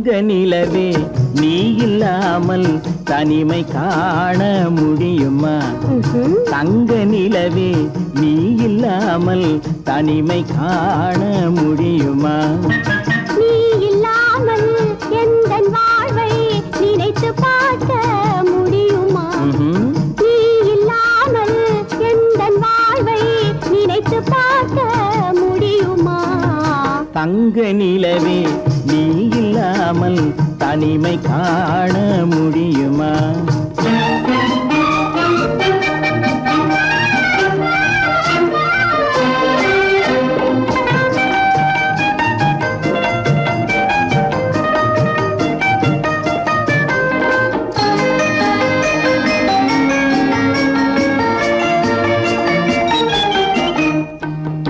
தங்க நிலவே நீ இல்லாமல் தனிமை காண முடியுமா? தங்க நிலவே நீ இல்லாமல் தனிமை காண முடியுமா? நீ இல்லாமல் எந்தன் வாழ்வை நினைத்து பார்க்க முடியுமா? நீ இல்லாமல் எந்தன் வாழ்வை நினைத்து பார்க்க முடியுமா? தங்க நிலவே நீ இல்லாமல் தனிமை காண முடியுமா?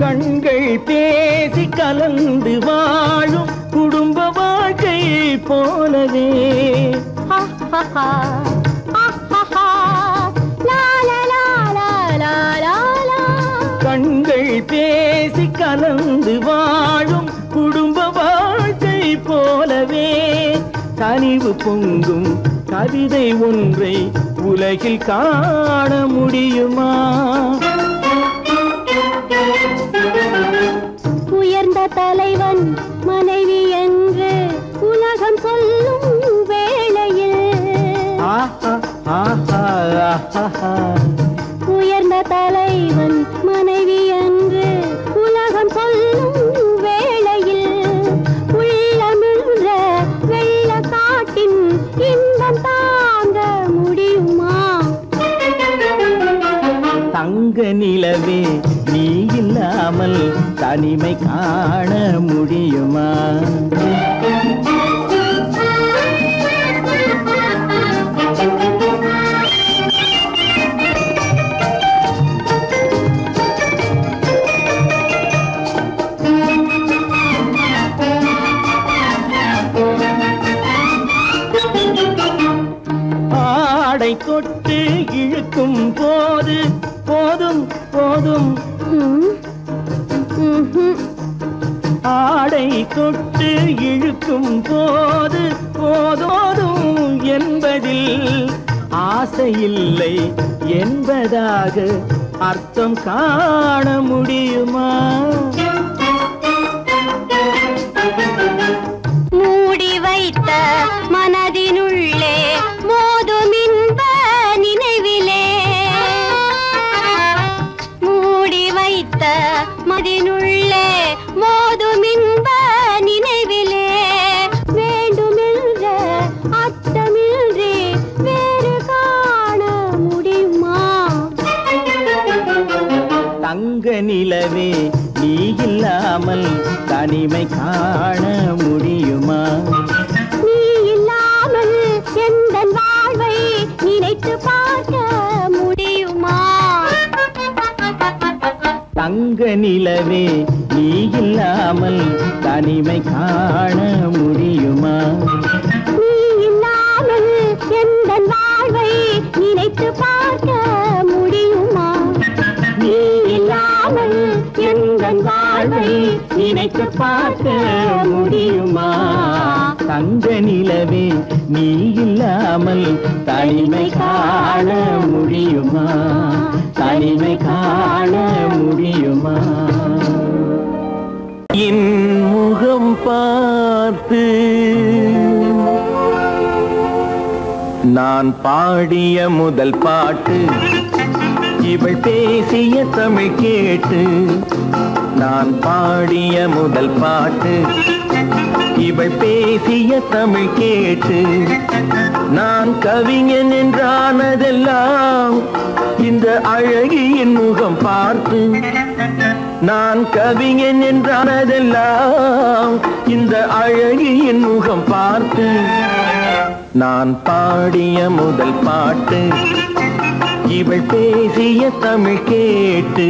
கண்கள் பேசி கலந்து வாழும் குடும்ப வாழ்க்கை போலவே கண்கள் பேசி கலந்து வாழும் குடும்ப வாழ்க்கை போலவே கனிவு பொங்கும் கவிதை ஒன்றை உலகில் காண முடியுமா? உயர்ந்த தலைவன் மனைவி என்று உலகம் சொல்லும் வேளையில் உயர்ந்த தலைவன் மனைவி என்று உலகம் சொல்லும் வேளையில் உள்ளமிழ்ற வெள்ளக்காட்டின் இன்பம் தாங்க முடியுமா? தங்க நிலவே நீ இல்லாமல் தனிமை காண முடியுமா? ஆடை தொட்டு இழுக்கும் போது போதும் போதும் ஆடை தொட்டு இழுக்கும் போது போதோதும் என்பதில் ஆசையில்லை என்பதாக அர்த்தம் காண முடியுமா? மூடி வைத்த மனதினுள்ளே மோதும் இன்ப நினைவிலே மூடி வைத்த மனதினுள்ளே மோதும் இன்ப நினைவிலே வேண்டுமென்ற அர்த்தமின்றி வேறு காண முடியுமா? தங்க நிலவே நீ இல்லாமல் தனிமை காண முடியுமா? நீ இல்லாமல் எந்தன் வாழ்வை நினைத்து பார்க்க முடியுமா? தங்க நிலவே நீ இல்லாமல் தனிமை காண முடியுமா? நீ இல்லாமல் எந்தன் வாழ்வை நினைத்து பார்க்க முடியுமா? நீ இல்லாமல் எந்தன் வாழ்வை நினைத்து பார்க்க முடியுமா? தங்க நிலவே நீ இல்லாமல் தனிமை காண முடியுமா? தனிமை காண முடியுமா? என் முகம் பார்த்து நான் பாடிய முதல் பாட்டு இவள் பேசிய தமிழ் கேட்டு நான் பாடிய முதல் பாட்டு இவள் பேசிய தமிழ் கேட்டு நான் கவிஞன் என்றானதெல்லாம் இந்த அழகியின் முகம் பார்த்து நான் கவிஞன் என்றானதெல்லாம் இந்த அழகியின் முகம் பார்த்து நான் பாடிய முதல் பாட்டு இவள் பேசிய தமிழ் கேட்டு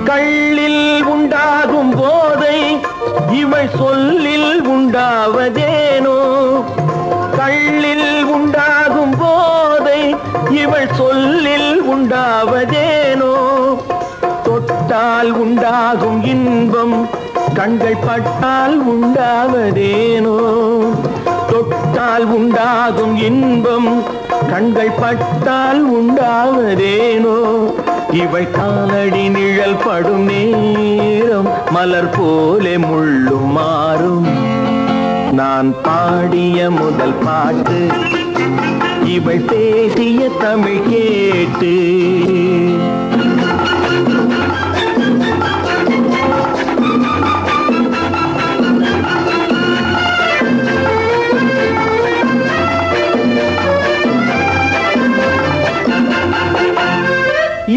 கள்ளில் உண்டாகும் போதை இவள் சொல்லில் உண்டாவதேனோ தொட்டால் உண்டாகும் இன்பம் கண்கள் பட்டால் உண்டாவதேனோ தொட்டால் உண்டாகும் இன்பம் கண்கள் பட்டால் உண்டாவதேனோ இவை காலடி நிழல் படும் நேரம் மலர் போலே முள்ளும் மாறும் நான் பாடிய முதல் பாட்டு இவை பேசிய தமிழ் கேட்டு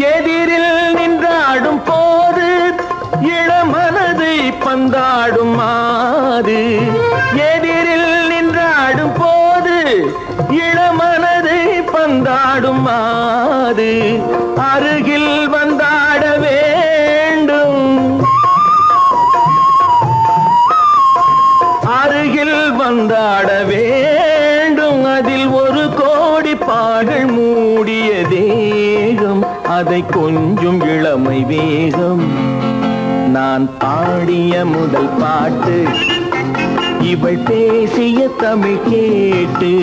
எதிரில் நின்றாடும் போது இளமனதை பந்தாடும் மாது எதிரில் நின்றாடும் போது இளமனதை பந்தாடும் மாது அருகில் வந்தாட வேண்டும் அருகில் வந்தாட வேண்டும் அதில் ஒரு கோடி பாடல் மூடிய தேகம் அதை கொஞ்சம் இளமை வேகம் நான் பாடிய முதல் பாட்டு இவள் பேசிய தமிழ் கேட்டு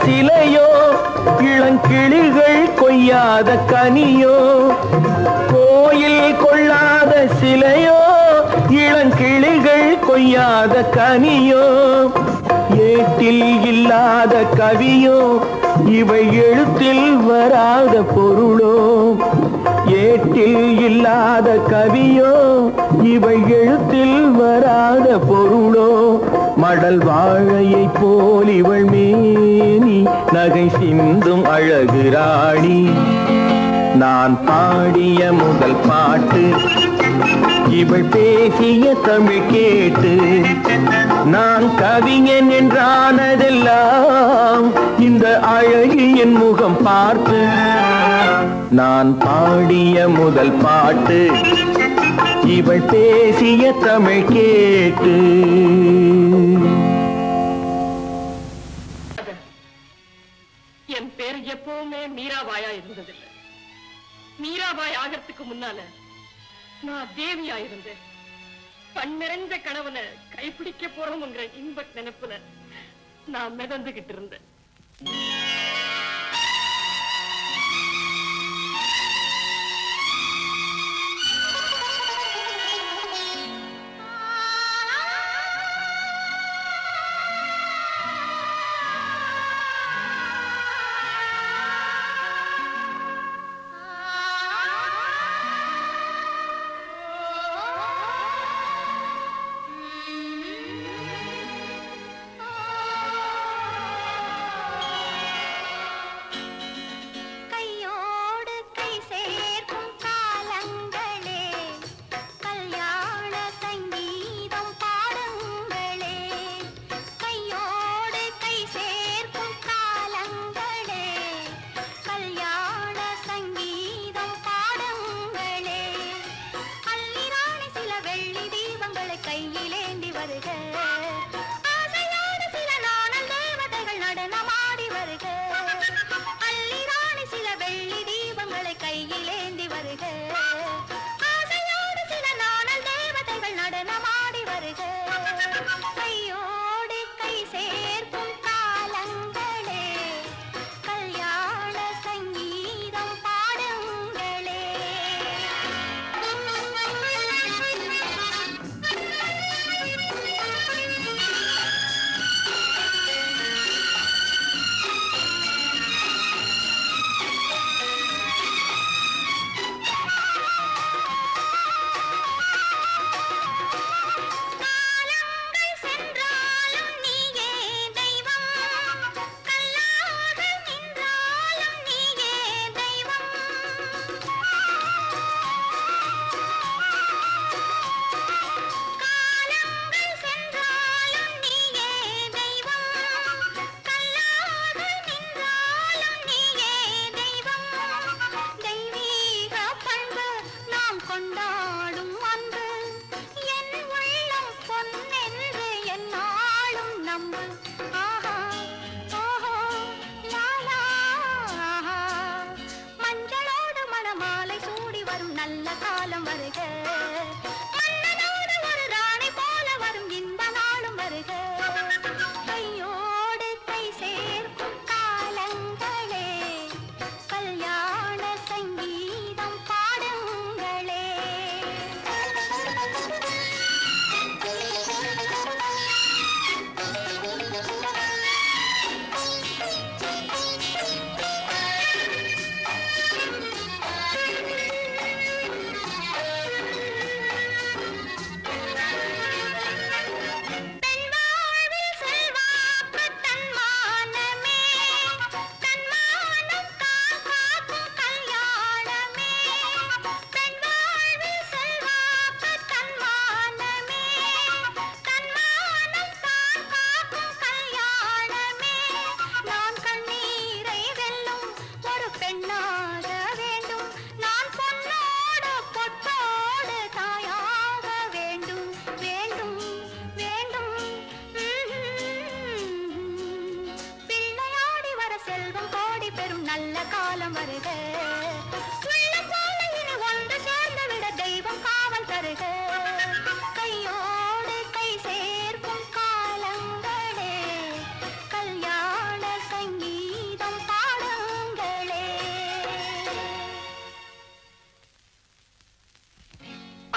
சிலையோ இளங்கிளிகள் கொய்யாத கனியோ கோயில் கொள்ளாத சிலையோ இளங்கிளிகள் கொய்யாத கனியோ ஏட்டில் இல்லாத கவியோ இவை எழுத்தில் வராத பொருளோ ஏட்டில் இல்லாத கவியோ இவை எழுத்தில் வராத பொருளோ மடல் வாழையை போல் இவள் மேனி நகை சிந்தும் அழகு ராணி நான் பாடிய முதல் பாட்டு இவள் பேசிய தமிழ் கேட்டு நான் கவிஞன் என்றானதெல்லாம் இந்த அழகியின் முகம் பார்த்து நான் பாடிய முதல் பாட்டு இவள் பேசிய தமிழ் கேட்டு என் பேர் எப்பவுமே மீராபாயா இருந்ததில்லை மீராபாய் ஆகிறதுக்கு முன்னால நான் தேவியா இருந்தேன் கண் நிறைஞ்ச கணவனை கைப்பிடிக்க போறோம்ங்கிற இன்ப நினைப்புல நான் மிதந்துகிட்டு இருந்தேன்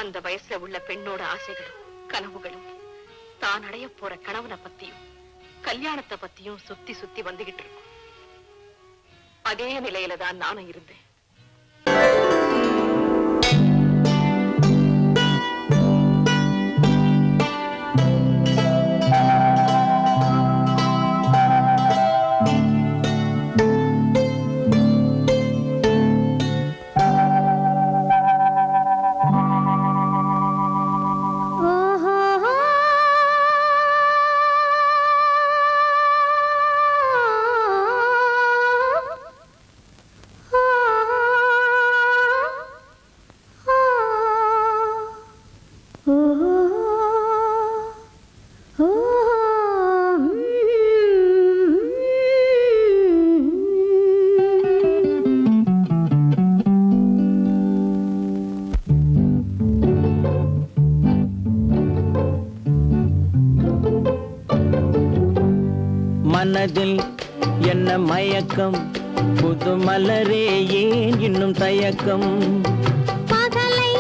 அந்த வயசுல உள்ள பெண்ணோட ஆசைகளும் கனவுகளும் தான் அடைய போற கணவனை பத்தியும் கல்யாணத்தை பத்தியும் சுத்தி சுத்தி வந்துகிட்டு இருக்கும். அதே நிலையில தான் நானும் இருந்தேன். மனதில் என்ன மயக்கம், புது மலரே ஏன் இன்னும் தயக்கம்? பகலை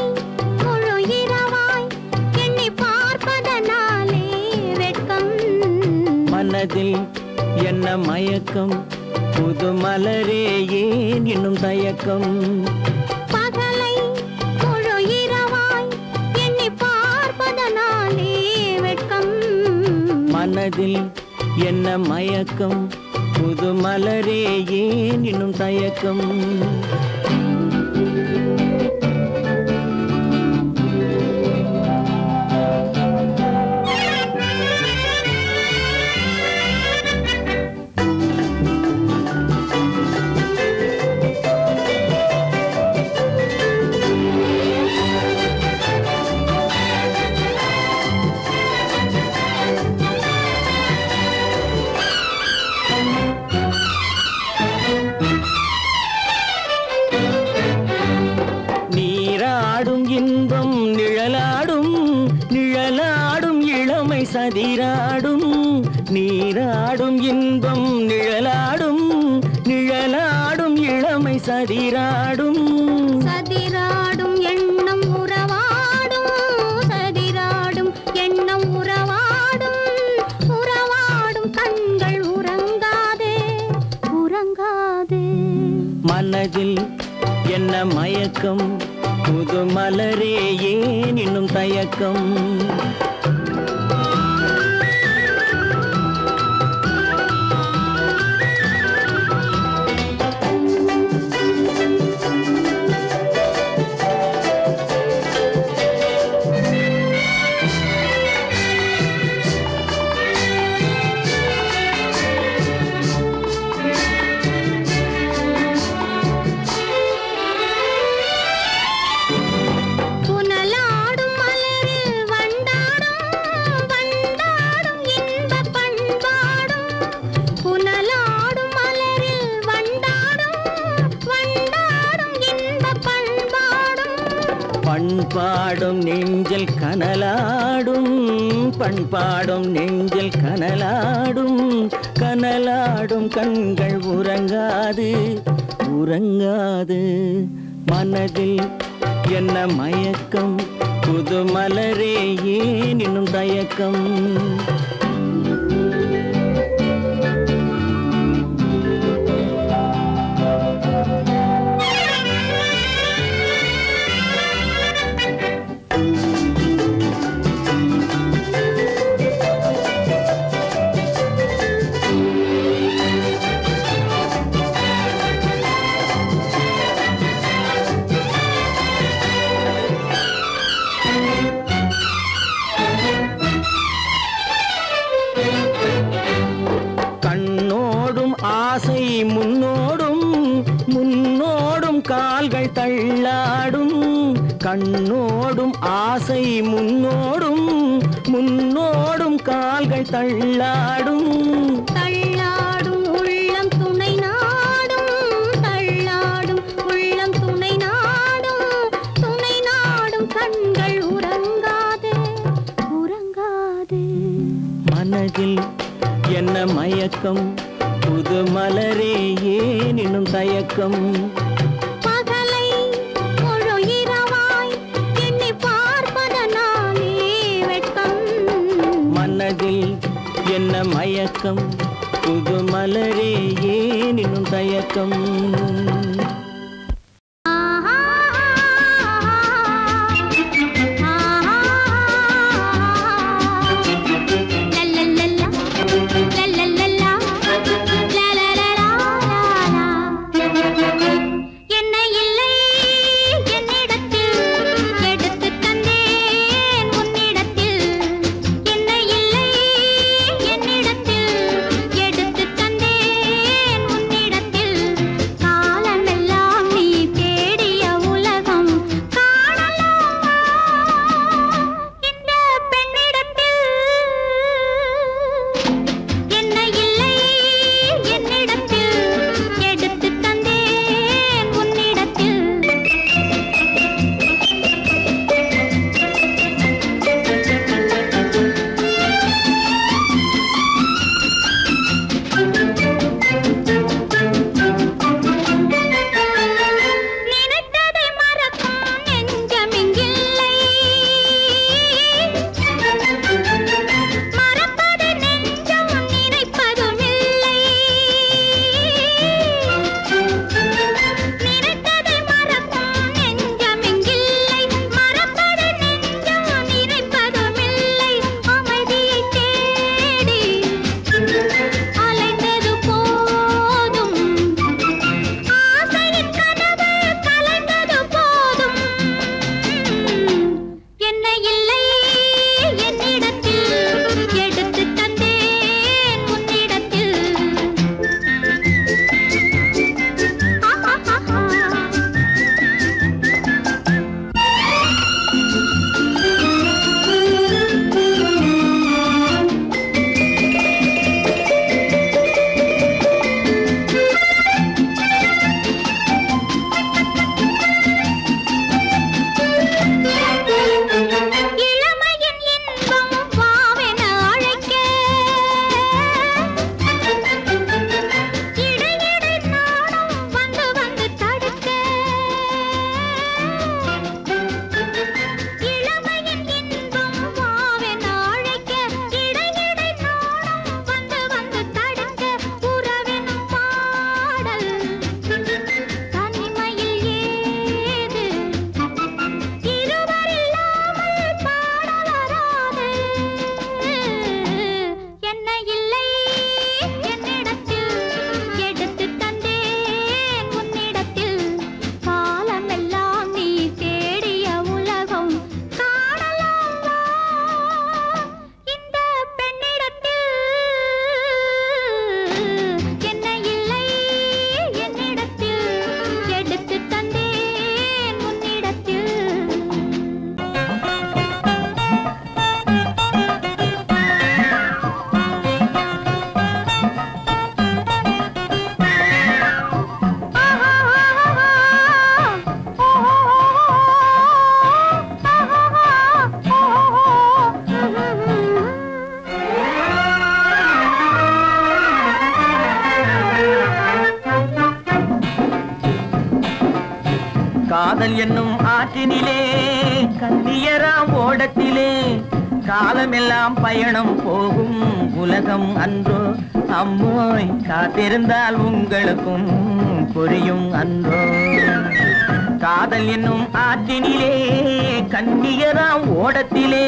முழு இரவாய் எண்ணி பார்ப்பதனாலே வெட்கம். மனதில் என்ன மயக்கம், புது மலரே ஏன் இன்னும் தயக்கம்? பகலை முழு இரவாய் எண்ணி பார்ப்பதனாலே வெட்கம். மனதில் என்ன மயக்கம், புது மலரே ஏன் இன்னும் தயக்கம்? சதிராடும் நீராடும் இன்பம் நிழலாடும், நிழலாடும் இளமை சதிராடும். சதிராடும் எண்ணம் உறவாடும், சதிராடும் எண்ணம் உறவாடும். உறவாடும் கண்கள் உறங்காதே உறங்காதே. மனதில் என்ன மயக்கம், புது மலரே ஏன் இன்னும் தயக்கம்? பண்பாடும் நெஞ்சில் கனலாடும், பண்பாடும் நெஞ்சில் கனலாடும். கனலாடும் கண்கள் உறங்காது உறங்காது. மனதில் என்ன மயக்கம், புது மலரே ஏன் இன்னும் தயக்கம்? ஆசை முன்னோடும் முன்னோடும் கால்கள் தள்ளாடும். கண்ணோடும் ஆசை முன்னோடும் முன்னோடும் கால்கள் தள்ளாடும். தள்ளாடும் உள்ளம் துணை நாடும், தள்ளாடும் உள்ளம் துணை நாடும். துணை நாடும் கண்கள் உறங்காதே உறங்காதே. மனதில் என்ன மயக்கம், புது மலரே ஏன் இன்னும் தயக்கம்? பகலை முழு இரவாய் எண்ணி பார்ப்பதனாலே என்ன மயக்கம் புது மலரே ஏன் இன்னும் தயக்கம் காதல் என்னும் ஆற்றினிலே கண்ணியராம் ஓடத்திலே காலமெல்லாம் பயணம் போகும் உலகம் அன்றோ அம்மோய் காத்திருந்தால் உங்களுக்கும் புரியும் அன்றோ காதல் என்னும் ஆற்றினிலே கண்ணியராம் ஓடத்திலே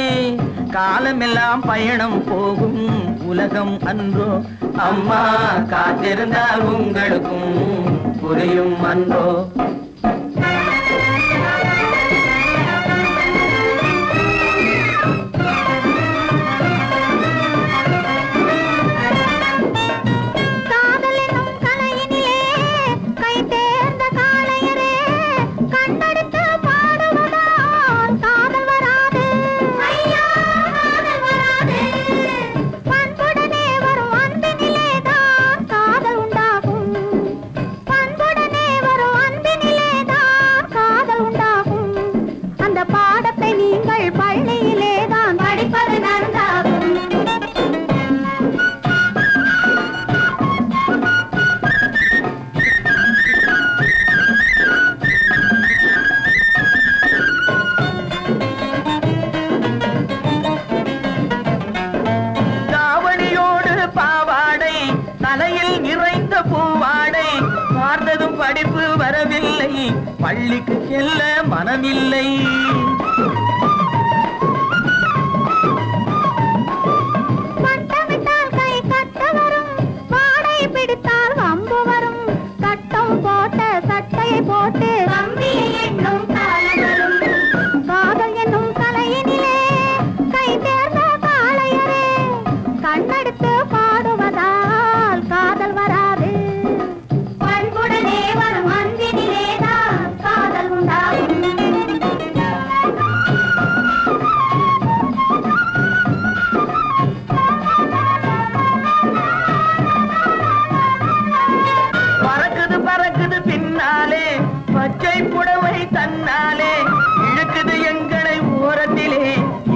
காலமெல்லாம் பயணம் போகும் உலகம் அன்றோ அம்மா காத்திருந்தால் உங்களுக்கும் புரியும் அன்றோ பண்புடனே வரும் அன்பினிலே பார்த்ததும் படிப்பு வரவில்லை, பள்ளிக்கு செல்ல மனமில்லை. பட்டமிட்டால் கை கட்ட வரும், பாடை பிடித்தால் வம்பு வரும், கட்டம் போட்ட சட்டையை போட்டு கம்பியை எண்ணும் காலம் வரும். காதல் என்னும் கலையினிலே கை தேர்ந்த காளையரே, கண்ணெடுத்து பாடுவதால் காதல் வராது. பண்புடனே வரும் அன்பினிலேதான் காதல் உண்டாகும். பறக்குது பறக்குது பின்னாலே பச்சை புடவை தன்னாலே, இழுக்குது எங்களை ஓரத்திலே,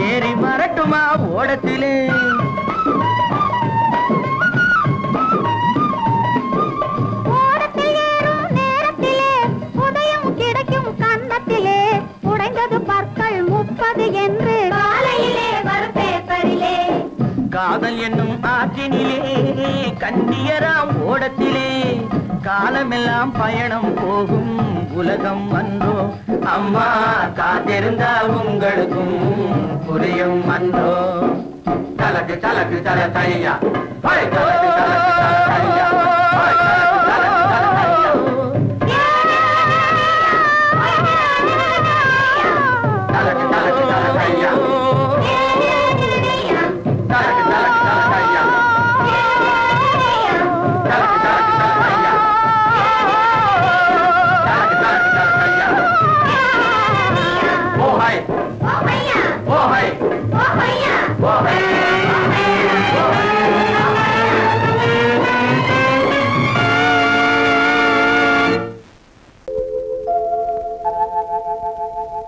ஏறி வரட்டுமா ஓடத்திலே. ஓடத்தில் ஏறும் நேரத்திலே உதயம் கிடைக்கும் கன்னத்திலே, உடைந்தது பற்கள் 30 என்று காலையிலே வரும் பேப்பரிலே. காதல் என்னும் ஆற்றினிலே கண்டியராம் ஓடத்திலே, காலமெல்லாம் பயணம் போகும் உலகம் அன்றோ. அம்மா காத்திருந்தா உங்களுக்கும் புரியும் அன்றோ. தலக்கு தலக்கு தல தையா, தலக்கு தலக்கு தல தையா, தலக்கு தலக்கு தல தையா. தலக்கு தலக்கு தல தையா, தலக்கு தலக்கு தல தையா, தலக்கு தலக்கு தல தையா, தலக்கு தலக்கு தல தையா. ஓ ஹை ஓ ஹை ஓ ஹை.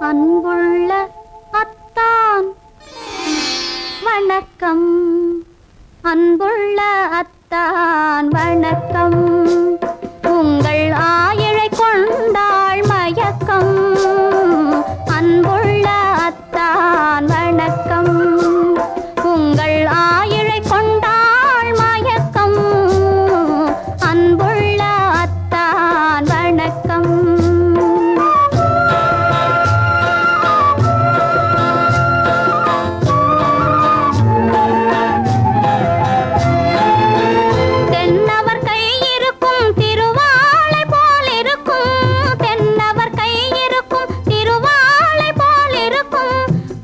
அன்புள்ள அத்தான் வணக்கம், அன்புள்ள அத்தான் வணக்கம், உங்கள் ஆயிழை கொண்டாள் மயக்கம். அன்புள்ள அத்தான் வணக்கம், உங்கள் ஆயிழை கொண்டாள் மயக்கம். அன்புள்ள அத்தான் வணக்கம். தென்னவர் கை இருக்கும் திருவாளை போல் இருக்கும், தென்னவர் கை இருக்கும் திருவாளை போல் இருக்கும்,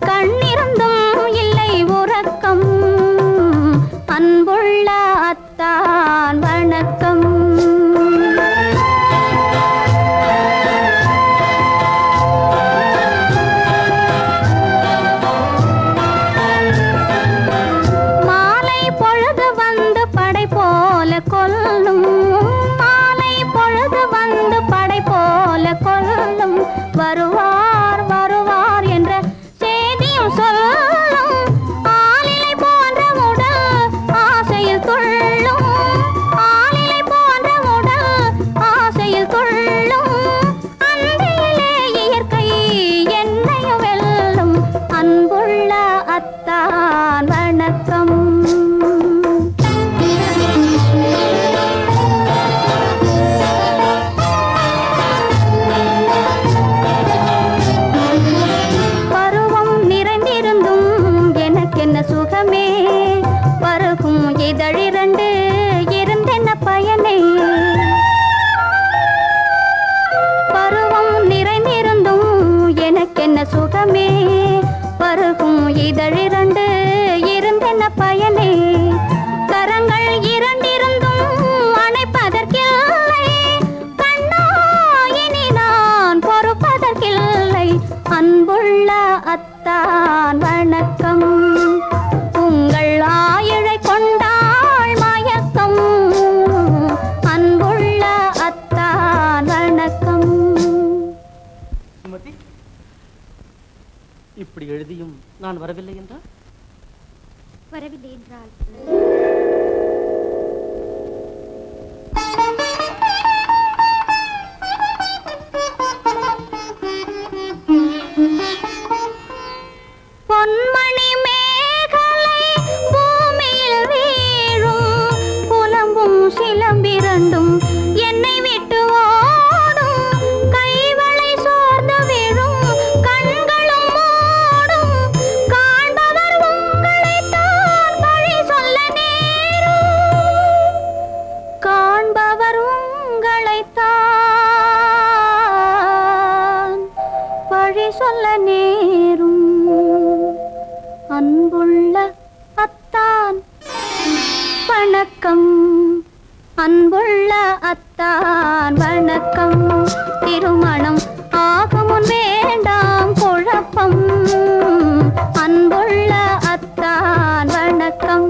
கண்ணிருந்தும் இல்லை உறக்கம். அன்புள்ள அத்தான் வணக்கம். மாலை பொழுது வந்து படை போல கொல்லும், மாலை பொழுது வந்து படை போல கொல்லும், வருவார் வருவார் என்ற செய்தியும் சொல்லும், ஆலிலை போன்ற உடல் ஆசையில் துள்ளும், ஆலிலை போன்ற உடல் ஆசையில் துள்ளும், அன்றையிலே இயற்கை என்னையும் வெல்லும். அன்புள்ள அத்தான் வணக்கம். பருவம் நிறைந்திருந்தும் எனக்கென்ன சுகமே, பருகும் இதழிரண்டு இருந்தென்ன பயனே. பருவம் நிறைந்திருந்தும் எனக்கென்ன சுகமே, பருகும் இதழிரண்டு இருந்தென்ன பயனே. கரங்கள் இரண்டிருந்தும் அணைப்பதற்கில்லை, கண்ணா இனி நான் பொறுப்பதற்கில்லை. அன்புள்ள அத்தான் வணக்கம், உங்கள் ஆயிழை கொண்டாள் மயக்கம். அன்புள்ள அத்தான் வணக்கம். சுமதி, இப்படி எழுதியும் நான் வரவில்லை என்றால்? வரவில்லை என்றால் பொன்மணி மேகலை பூமியில் வீழும், புலம்பும் சிலம்பிரண்டும் என்னை விட்டு வணக்கம் அன்புள்ள அத்தான் வணக்கம் திருமணம் ஆகமுன் வேண்டாம் குழப்பம் அன்புள்ள அத்தான் வணக்கம்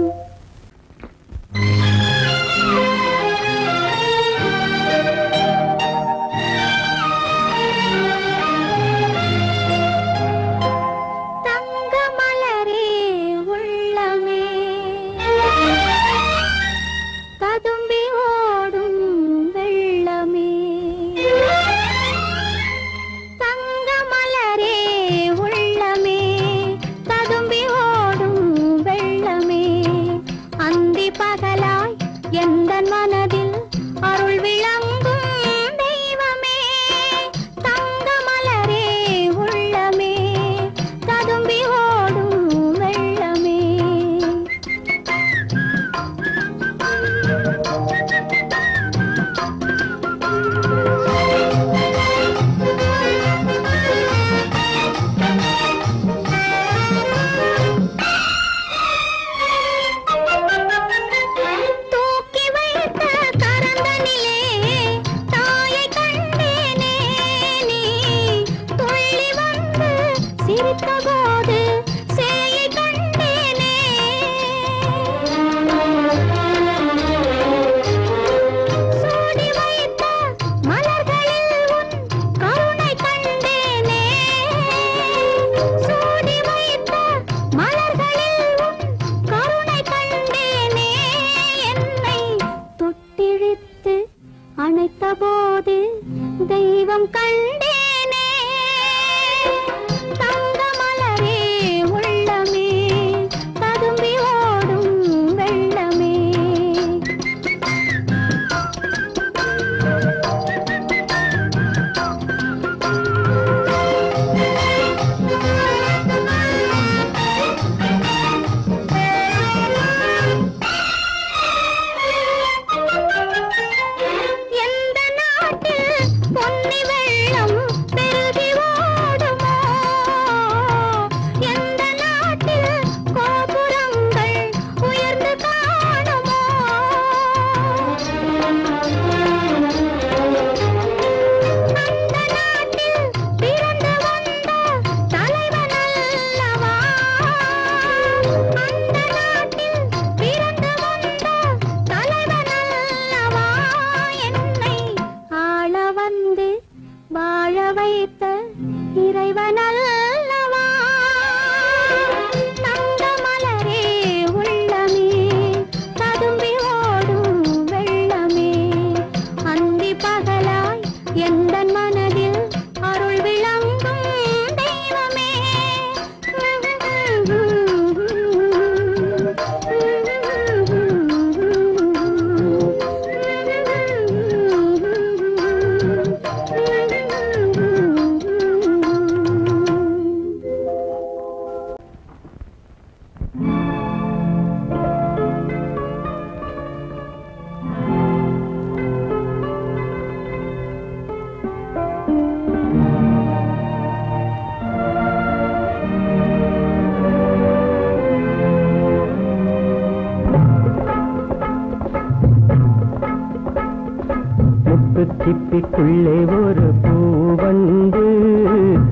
சிப்பிக்குள்ளே ஒரு பூ வந்து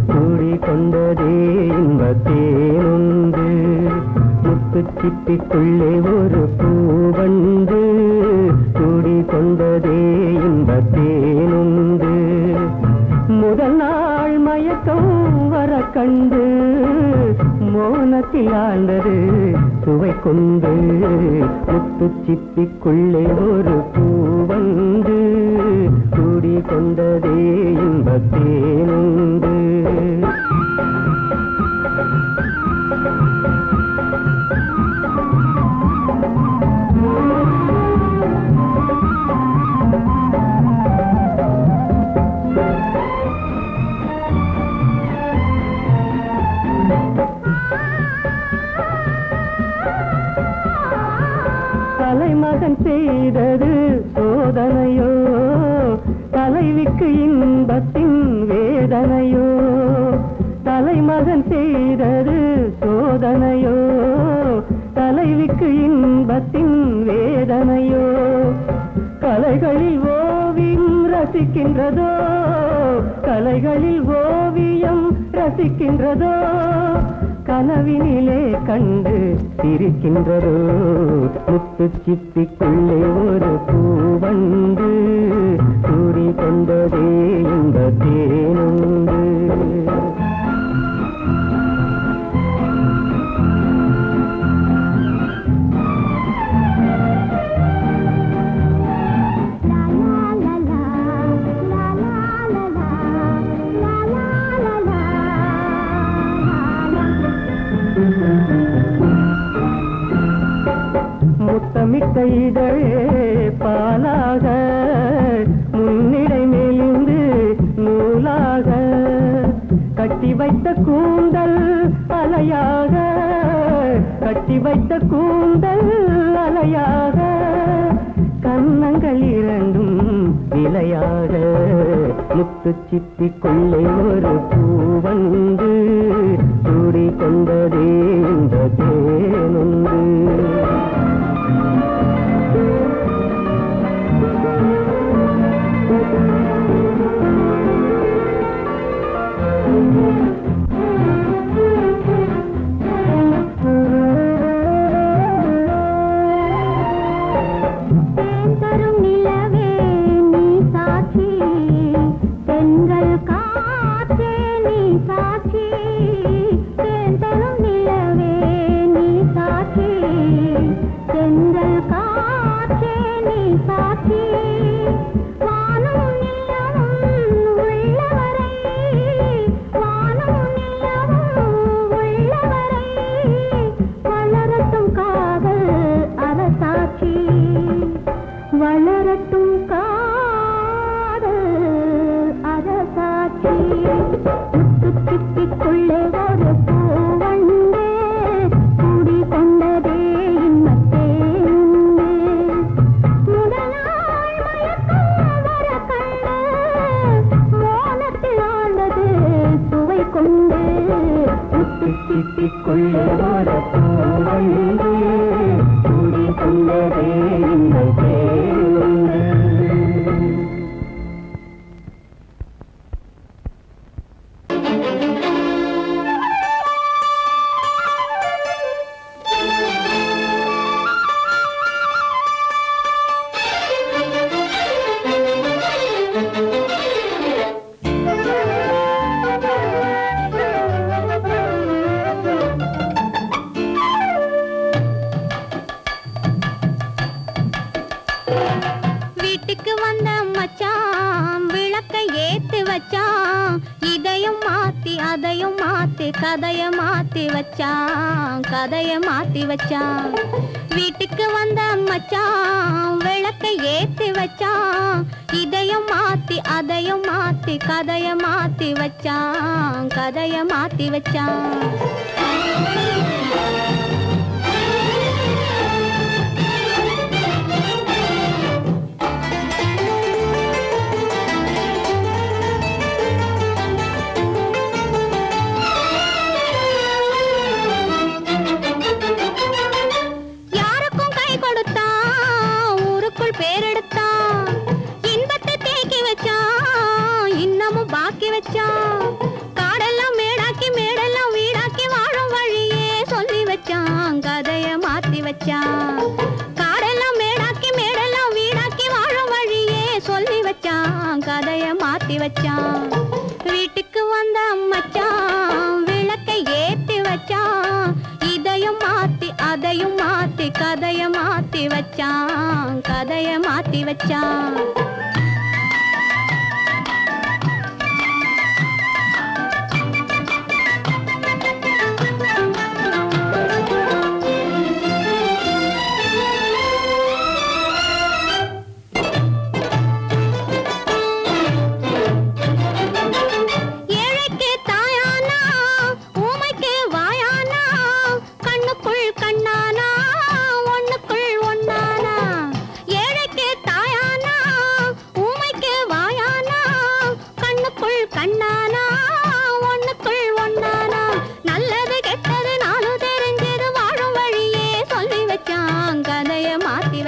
கூடிக்கொண்டதே இன்பத்தேனுண்டு முத்து சிப்பிக்குள்ளே ஒரு பூ வந்து கூடிக்கொண்டதே இன்பத்தேனுண்டு முதல் நாள் மயக்கம் வர கண்டு மோனத்தில் ஆழ்ந்தது சுவை கொண்டு முத்து சிப்பிக்குள்ளே ஒரு பூ வந்து கூடிக்கொண்டதே இன்பத்தேனுண்டு தலைமகன் செய்தது சோதனையோ தலைவிக்கு இன்பத்தின் வேதனையோ தலைமகன் செய்தது சோதனையோ தலைவிக்கு இன்பத்தின் வேதனையோ வேதனையோ கலைகளில் ஓவியம் ரசிக்கின்றதோ கலைகளில் ஓவியம் ரசிக்கின்றதோ கனவினிலே கண்டு சிரிக்கின்றதோ முத்து சிப்பிக்குள்ளே ஒரு பூவண்டு சூரி கொண்டதே இந்த தேனுண்டு முத்தமிட்ட இதழே பாலாக முன்னிடை மெலிந்து நூலாக கட்டி வைத்த கூந்தல் அலையாக கட்டி வைத்த கூந்தல் அலையாக கன்னங்கள் இரண்டும் விலையாக முத்து சிப்பிக்குள்ளே ஒரு பூவண்டு சூடி கொண்டதே இந்த தேனுண்டு வளரட்டும் காதல் அரசாட்சி முத்து சிப்பிக்குள்ளே ஒரு பூவண்டே கூடி கொண்டதே இன்பத்தேனுண்டு முதல் நாள் மயக்கம் வர கண்டு மோனத்தில் ஆண்டது சுவை கொண்டு முத்து சிப்பிக்குள்ளே ஒரு பூவண்டே கூடி கொண்டதே இன்பத்தேனுண்டு வீட்டுக்கு வந்த மச்சான் விளக்கை ஏத்தி வச்சான் இதையும் மாத்தி அதையும் மாத்தி கதைய மாத்தி வச்சான் கதைய மாத்தி வச்சான் வீட்டுக்கு வந்த மச்சான் விளக்கை ஏத்தி வச்சான் இதையும் மாத்தி அதையும் மாத்தி கதைய மாத்தி வச்சான் கதைய மாத்தி வச்சான் காடெல்லாம் மேடாக்கி மேடெல்லாம் வீடாக்கி வாழும் வழியே சொல்லி வச்சான் கதைய மாத்தி வச்சான் காடெல்லாம் மேடாக்கி மேடெல்லாம் வீடாக்கி வாழும் வழியே சொல்லி வச்சான் கதைய மாத்தி வச்சான் வீட்டுக்கு வந்த மச்சான் விளக்கை ஏத்தி வச்சான் இதையும் மாத்தி அதையும் மாத்தி கதைய மாத்தி வச்சான் கதைய மாத்தி வச்சான்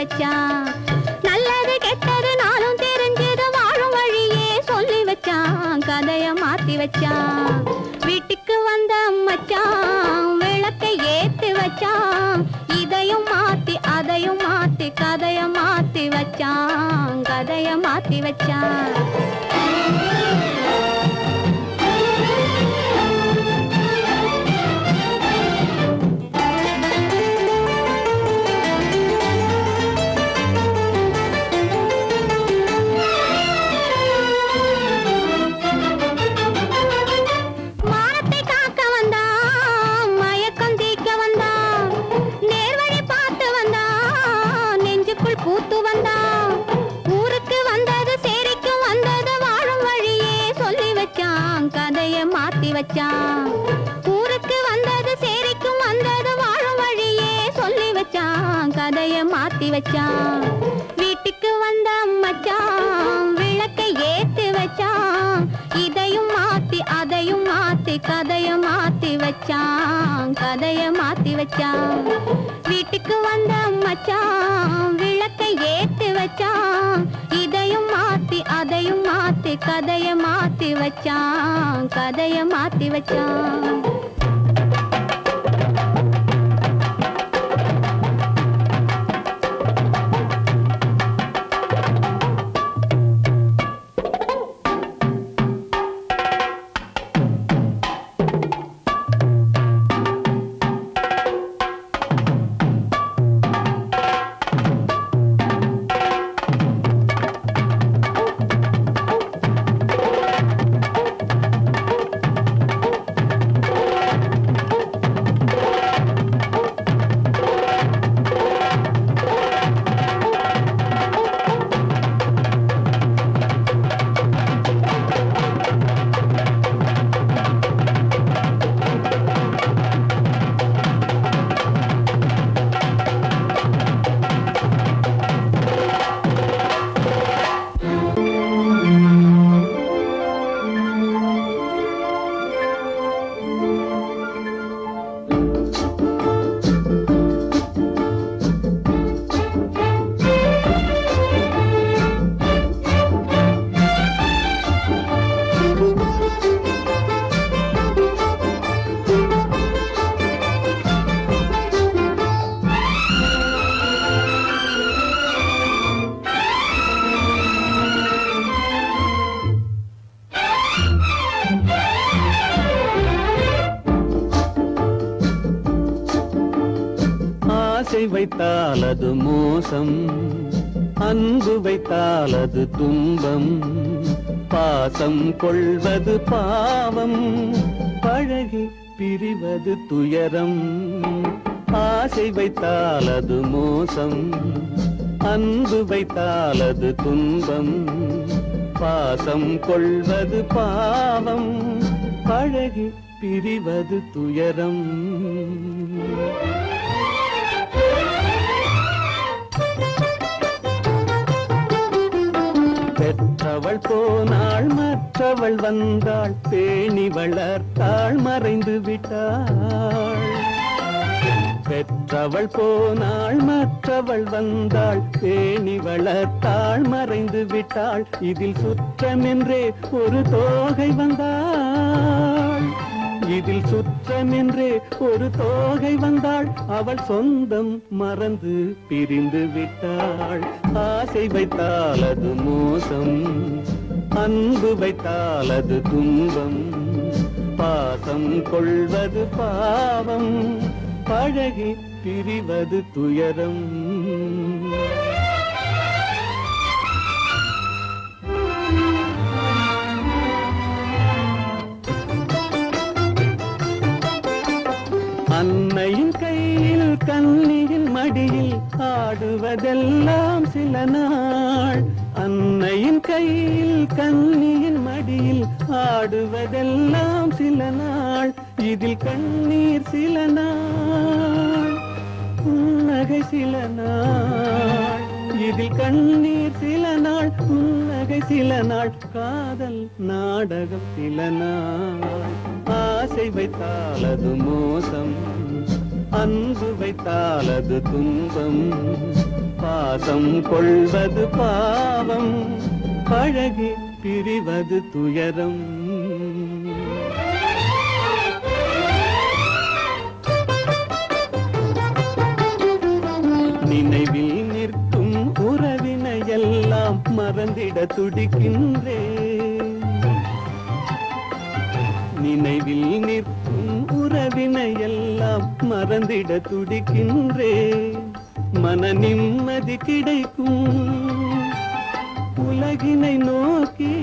வச்சான். நல்லது கெட்டது நாளும் தெரிஞ்சது வாழும் வழியே சொல்லி வச்சான், கதைய மாத்தி வச்சான். வீட்டுக்கு வந்த மச்சான் விளக்கை ஏத்தி வச்சான், இதையும் மாத்தி அதையும் மாத்தி கதைய மாத்தி வச்சான், கதைய மாத்தி வச்சான். பூத்து வந்தான் ஊருக்கு வந்தது சேரிக்கும் வந்தது வாழும் வழியே சொல்லி வச்சான், கதைய மாத்தி வச்சான். ஊருக்கு வந்தது சேரிக்கும் வந்தது வாழும் வழியே சொல்லி வச்சான், கதைய மாத்தி வச்சான். வீட்டுக்கு வந்த மச்சான் விளக்கை ஏத்தி வச்சான், இதையும் மாத்தி அதையும் மாத்தி கதைய மாத்தி வச்சான், கதைய மாத்தி வச்சான். வீட்டுக்கு வந்த மச்சான் விளக்கை ஏத்தி வச்சான், இதையும் மாத்தி அதையும் மாத்தி கதைய மாத்தி வச்சான், கதைய மாத்தி வச்சான். வைத்தால் அது மோசம், அன்பு வைத்தால் அது துன்பம், பாசம் கொள்வது பாவம், பழகி பிரிவது துயரம். ஆசை வைத்தால் அது மோசம், அன்பு வைத்தால் அது துன்பம், பாசம் கொள்வது பாவம், பழகி பிரிவது துயரம். பெற்றவள் போனாள் மற்றவள் வந்தாள், பேணி வளர்த்தாள் மறைந்து விட்டாள். பெற்றவள் போனாள் மற்றவள் வந்தாள், பேணி வளர்த்தாள் மறைந்து விட்டாள். இதில் சுற்றமென்றே ஒரு தோகை வந்தாள், இதில் சுற்றமென்றே ஒரு தோகை வந்தாள். அவள் சொந்தம் மறந்து பிரிந்து விட்டாள். ஆசை வைத்தால் அது மோசம், அன்பு வைத்தால் அது துன்பம், பாசம் கொள்வது பாவம், பழகி பிரிவது துயரம். அன்னையின் கையில் கன்னியின் மடியில் ஆடுவதெல்லாம் சில நாள், அன்னையின் கையில் கன்னியின் மடியில் ஆடுவதெல்லாம் சில நாள். இதில் கண்ணீர் சில நாள், புன்னகை சில நாள். இதில் கண்ணீர் சில நாள், புன்னகை சில நாள். காதல் நாடகம் சில நாள். ஆசை வைத்தால் அது மோசம், அன்பு வைத்தால் அது துன்பம், பாசம் கொள்வது பாவம், பழகி பிரிவது துயரம். நினைவில் நிற்கும் உறவினையெல்லாம் மறந்திட துடிக்கின்றேன். நினைவில் நிற்கும் உறவினையெல்லாம் மறந்திட துடிக்கின்றேன். மன நிம்மதி கிடைக்கும் உலகினை நோக்கி,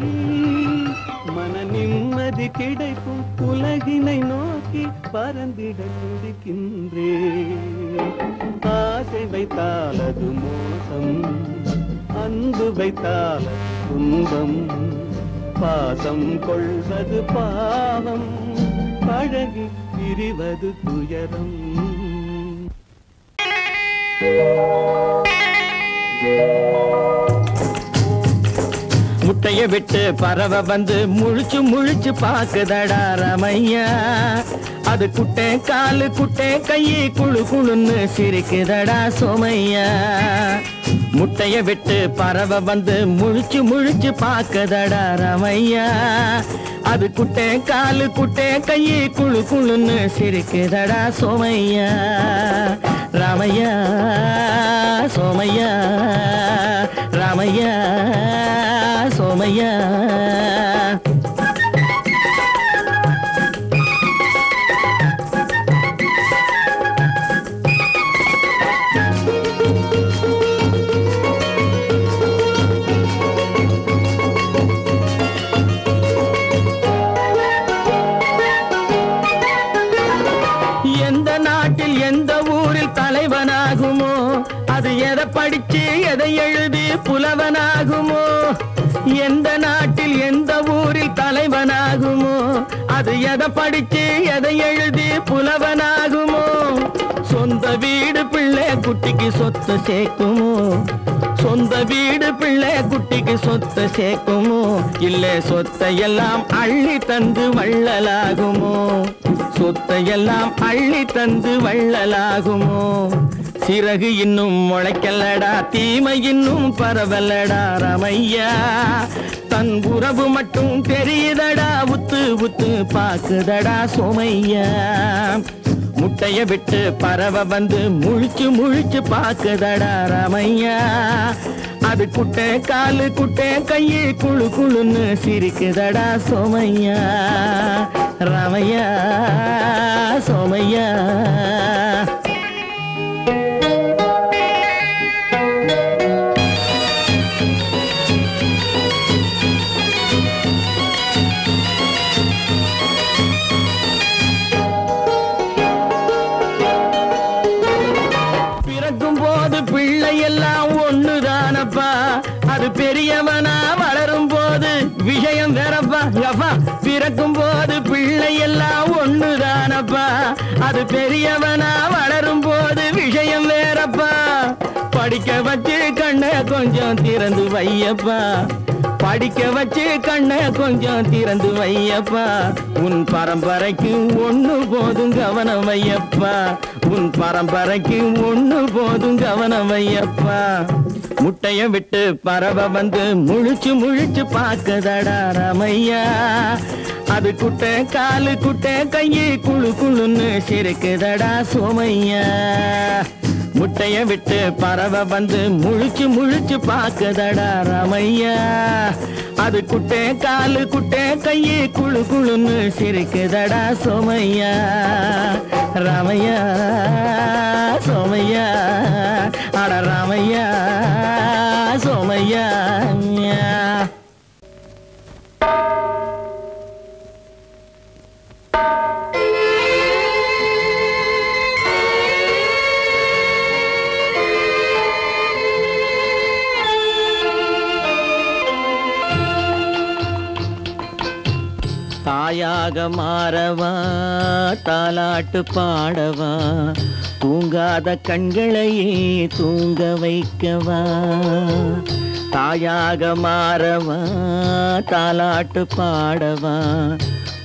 மன நிம்மதி கிடைக்கும் உலகினை நோக்கி பறந்திட துடிக்கின்றேன். ஆசை வைத்தால் அது மோசம், அன்பு வைத்தால் துன்பம், பாசம் கொள்வது பாவம், பழகி பிரிவது துயரம். முட்டைய விட்டு பறவை வந்து முழிச்சு முழிச்சு பாக்குதடா ரமையா. அது குட்டை காலு குட்டை கையை குழு குழுன்னு சிரிக்குதடா சோமையா. முட்டைய விட்டு பறவை வந்து முழிச்சு முழிச்சு பாக்குதடா ரமையா. அது குட்டை காலு குட்டை கையை குழு குழுன்னு சிரிக்குதடா சோமையா. ராமையா சோமையா, ராமையா சோமையா. எந்த நாட்டில் எந்த ஊரில் தலைவனாகுமோ, அது எதை படிச்சு எதை எழுதி புலவனாகுமோ. எந்த நாட்டில் எந்த ஊரில் தலைவனாகுமோ, அது எதை படிச்சு எதை எழுதி புலவனாகுமோ. சொந்த வீடு பிள்ளை குட்டிக்கு சொத்து சேர்க்குமோ, சொந்த வீடு பிள்ளை குட்டிக்கு சொத்து சேர்க்குமோ. இல்லை சொத்தையெல்லாம் அள்ளி தந்து வள்ளலாகுமோ, சொத்தையெல்லாம் அள்ளி தந்து வள்ளலாகுமோ. சிறகு இன்னும் முளைக்கல்லடா, தீமை இன்னும் பரவலடா ரமையா. தன் உறவு மட்டும் தெரியுதடா, உத்து உத்து பாக்குதடா சோமையா. முட்டைய விட்டு பறவை வந்து முழிச்சு முழிச்சு பாக்குதடா ரமையா. அது குட்டை காலு குட்டை கையை குழு குழுன்னு சிரிக்குதடா சோமையா. ரமையா சோமையா. பிள்ளையெல்லாம் ஒண்ணுதானப்பா, அது பெரியவனா வளரும் போது விஷயம் வேறப்பா. அப்பா பிறக்கும் போது பிள்ளையெல்லாம் ஒண்ணுதானப்பா, அது பெரியவனா வளரும் போது விஷயம் வேறப்பா. படிக்க வச்சு கண்ணை கொஞ்சம் திறந்து வையப்பா, படிக்க வச்சு கண்ணை கொஞ்சம் திறந்து வையப்பா. உன் பரம்பரைக்கு ஒண்ணு போதும் கவனம் வையப்பா, உன் பரம்பரைக்கு ஒண்ணு போதும் கவனம் வையப்பா. முட்டைய விட்டு பறவை வந்து முழிச்சு முழிச்சு பாக்குதடா ரமையா. அது குட்டை காலு குட்டை கையை குழு குழுன்னு சிரிக்குதடா சோமையா. முட்டைய விட்டு பறவை வந்து முழிச்சு முழிச்சு பாக்குதடா ரமையா. அது குட்டை காலு குட்டை கையை குழு குழுன்னு சிரிக்குதடா சோமையா. ராமையா சோமையா, அட ராமையா சோமையா. தாயாக மாறவா, தாலாட்டு பாடவா, தூங்காத கண்களையே தூங்க வைக்கவா. தாயாக மாறவா, தாலாட்டு பாடவா,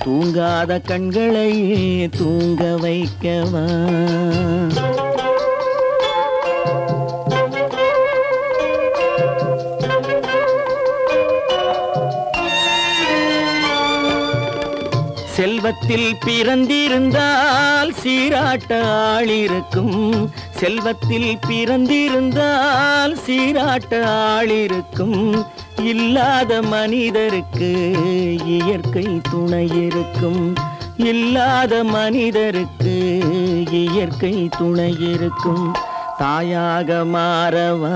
தூங்காத கண்களையே தூங்க வைக்கவா. செல்வத்தில் பிறந்திருந்தால் சீராட்ட ஆளிருக்கும். செல்வத்தில் பிறந்திருந்தால் சீராட்ட ஆளிருக்கும். இல்லாத மனிதருக்கு இயற்கை துணை இருக்கும். இல்லாத மனிதருக்கு இயற்கை துணை இருக்கும். தாயாக மாறவா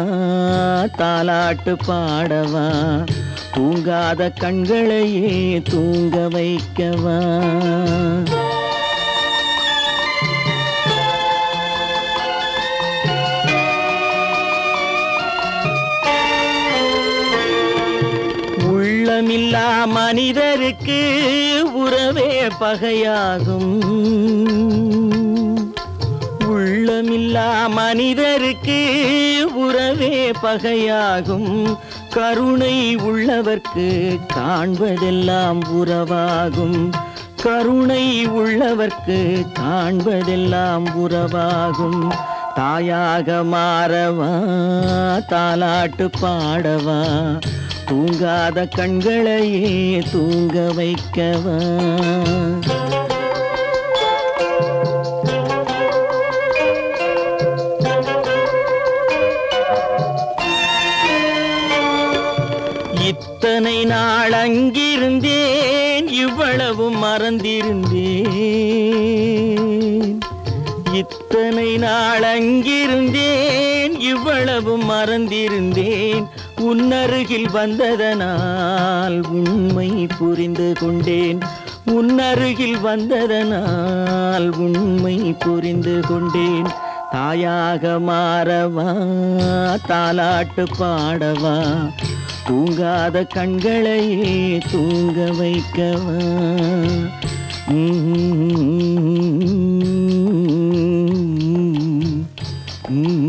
தாலாட்டு பாடவா தூங்காத கண்களையே தூங்க வைக்கவா. உள்ளமில்லா மனிதருக்கு உறவே பகையாகும். உள்ளமில்லா மனிதருக்கு உறவே பகையாகும். கருணை உள்ளவர்க்கு காண்பதெல்லாம் உறவாகும். கருணை உள்ளவர்க்கு காண்பதெல்லாம் உறவாகும். தாயாக மாறவா தாலாட்டு பாடவா தூங்காத கண்களையே தூங்க வைக்கவா. இத்தனை நாள் அங்கிருந்தேன் இவ்வளவு மறந்திருந்தேன். இத்தனை நாள் அங்கிருந்தேன் இவ்வளவு மறந்திருந்தேன். உன்னருகில் வந்ததனால் உண்மை புரிந்து கொண்டேன். உன்னருகில் வந்ததனால் உண்மை புரிந்து கொண்டேன். தாயாக மாறவா தாலாட்டு பாடவா தூங்காத கண்களையே தூங்க வைக்கவா. Mm-hmm.